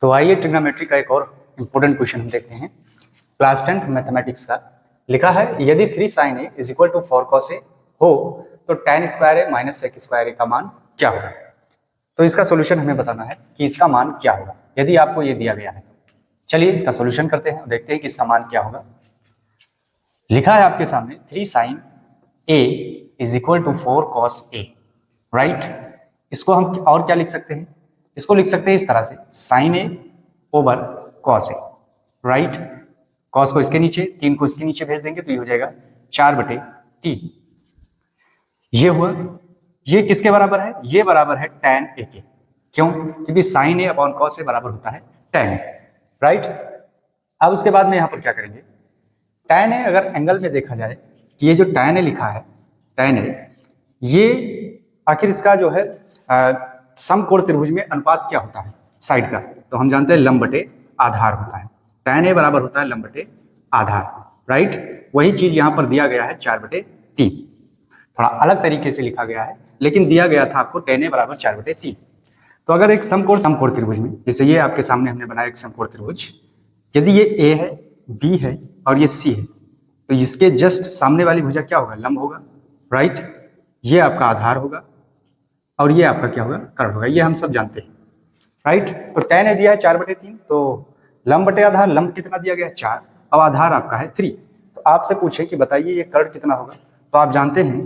तो आइए ट्रिग्नोमेट्री का एक और इम्पोर्टेंट क्वेश्चन हम देखते हैं। क्लास 10th मैथमेटिक्स का लिखा है यदि 3 sin a is equal to 4 cos a हो तो tan square a minus sec square a का मान क्या होगा। तो इसका सोल्यूशन हमें बताना है कि इसका मान क्या होगा यदि आपको ये दिया गया है। चलिए इसका सोल्यूशन करते हैं, देखते हैं कि इसका मान क्या होगा। लिखा है आपके सामने 3 sin a is equal to 4 cos a, right. इसको हम और क्या लिख सकते हैं, इसको लिख सकते हैं इस तरह से sin a over cos a, right. cos को इसके नीचे, 3 को इसके नीचे भेज देंगे तो ये हो जाएगा 4/3। ये हुआ, ये किसके बराबर है, ये बराबर है tan a के। क्यों, क्योंकि sin a upon cos a बराबर होता है tan a, राइट। अब उसके बाद में यहां पर क्या करेंगे, tan a अगर एंगल में देखा जाए कि ये जो tan a लिखा है tan a, ये आखिर इसका जो है समकोण त्रिभुज में अनुपात क्या होता है साइड का, तो हम जानते हैं लंब बटे आधार होता है। tan a बराबर होता है लंब बटे आधार, राइट। वही चीज यहां पर दिया गया है 4/3, थोड़ा अलग तरीके से लिखा गया है लेकिन दिया गया था आपको tan a बराबर 4/3। तो अगर एक समकोण त्रिभुज में, जैसे ये आपके सामने हमने बनाया एक समकोण त्रिभुज, यदि ये a है, b है और ये c है, तो इसके जस्ट सामने वाली भुजा क्या होगा, लंब होगा, राइट। ये आपका आधार होगा और ये आपका क्या होगा, कर्ण होगा, ये हम सब जानते हैं, राइट। तो tan a दिया है 4/3, तो लंब बटे आधार, लंब कितना दिया गया है 4, अब आधार आपका है 3। तो आपसे पूछे कि बताइए ये कर्ण कितना होगा, तो आप जानते हैं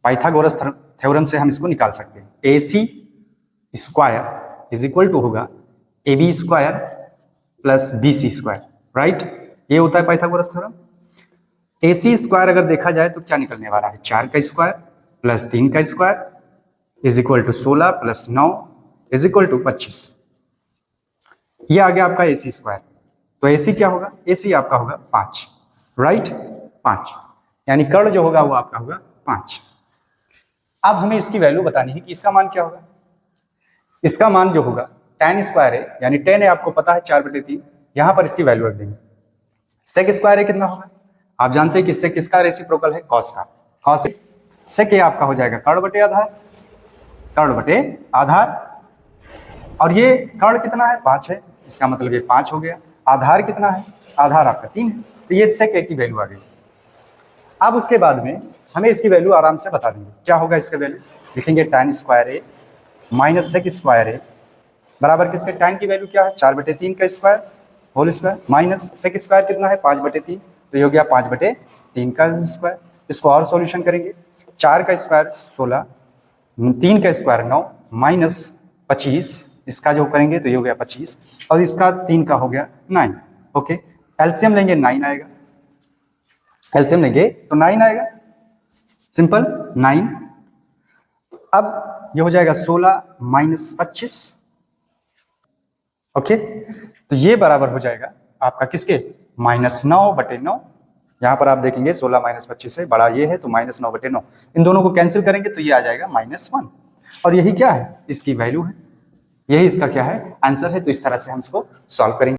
पाइथागोरस थ्योरम से हम इसको निकाल सकते हैं। AC square is equal to होगा AB square plus BC square, right. ये होता है पाइथागोरस थ्योरम। AC स्क्वायर अगर देखा जाए तो क्या निकलने वाला है, 4 का स्क्वायर प्लस 3 का square is equal to 16 plus 9 is equal to 25। ये आ गया आपका AC स्क्वायर। तो AC क्या होगा, AC आपका होगा 5, राइट, 5, यानी कर्ण जो होगा वो आपका होगा 5। अब हमें इसकी वैल्यू बतानी है कि इसका मान क्या होगा। इसका मान जो होगा tan स्क्वायर है, यानी tan है आपको पता है 4/3, यहां पर इसकी वैल्यू रख देंगे। sec स्क्वायर है कितना होगा, आप जानते हैं कि sec किसका रेसिप्रोकल है, cos का। cos sec ये आपका हो जाएगा कर्ण बटे आधार, कर्ण बटे आधार, और ये कर्ण कितना है 5 है, इसका मतलब ये 5 हो गया। आधार कितना है, आधार आपका 3 है, तो ये sec a की वैल्यू आ गई। अब उसके बाद में हमें इसकी वैल्यू आराम से बता देंगे क्या होगा इसका वैल्यू। लिखेंगे tan square a minus sec square a बराबर किसके, tan की वैल्यू क्या है 4/3 का square whole square minus sec square कितना है 5/3, तो ये हो गया 5/3 का स्क्वायर। इसको और सॉल्यूशन करेंगे, 4 का स्क्वायर 16, 3 का स्क्वायर 9 माइनस 25, इसका जो करेंगे तो ये हो गया 25 और इसका 3 का हो गया 9। ओके, एलसीएम लेंगे 9 आएगा, एलसीएम लेंगे तो 9 आएगा, सिंपल 9। अब ये हो जाएगा 16 माइनस 25, ओके, तो ये बराबर हो जाएगा आपका किसके, -9/9। यहां पर आप देखेंगे 16 माइनस 25 से बड़ा ये है तो -9/9, इन दोनों को कैंसिल करेंगे तो ये आ जाएगा -1, और यही क्या है, इसकी वैल्यू है, यही इसका क्या है, आंसर है। तो इस तरह से हम इसको सॉल्व करेंगे।